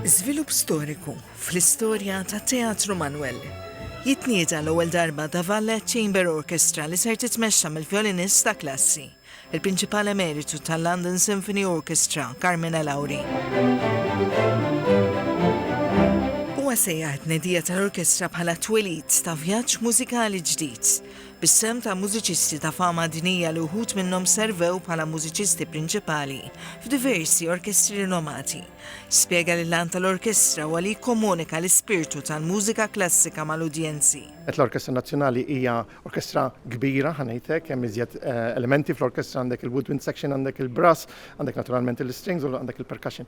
Żvilupp storiku fl-istorja tat-Teatru Manoel. Jitnieda l-ewwel darba da Ballet Chamber Orchestra li ser titmexxa mill-vjolinist ta' klassi, il-Prinċipal Emeritu tal-London Symphony Orchestra, Carmine Lauri. Huwa sejjaħ tnedija tal-orkestra bħala twelid ta' vjaġġ mużikali ġdid, bis-sem ta' mużiċisti ta' fama dinija li wħud minnhom servew bħala mużiċisti prinċipali f'diversi orkestri rinomati. Spjega li l-għan tal-orkestra huwa li jikkomunika l-ispirtu tal-mużika klassika mal-udjenzi. L-Orkestra Nazzjonali hija orkestra kbira ħanejtek, hemm iżjed elementi fl-orkestra, għandek il-woodwind section, għandek il-brass, għandek naturalment il-strings u għandek il-percussion.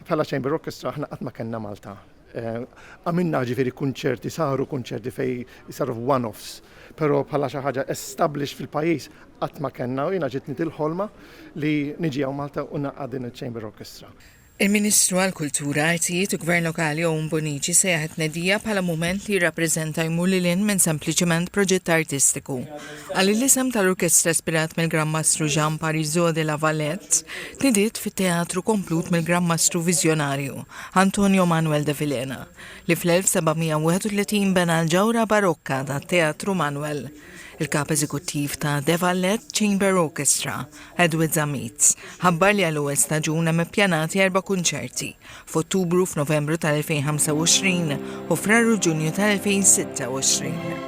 Bħala Chamber Orchestra aħna qatt ma kellna Malta. Għamilna ġifieri kunċerti, saru kunċerti fej saru one-offs, però bħala xi ħaġa established fil-pajjiż qatt ma kellna u jiena ġietni il-ħolma li niġi Malta u naqgħad din il-Chamber Orchestra. Il-Ministru għall-Kultura, Artijiet u Gvern Lokali Owen Bonici sejjaħ tnedija bħala mument li jirrappreżenta jmur lil minn sempliċement proġett artistiku. Għal l-isem tal-orkestra ispirat mill-Gran Mastru Jean Parisot de la Valette, tnidiet fit-teatru komplut mill-Gran Mastru Viżjonarju Antonio Manuel de Villena, li fl-1731 bena l-ġawra barokka tat-Teatru Manoel. Il-kap eżekuttiv ta' De Vallet Chamber Orchestra, Edward Zamitz, ħabbar li għal-ewwel staġun hemm ippjanati 4 kunċerti f'Ottubru, f'Novembru tal-2025 u f'Rar u Ġunju tal-2026.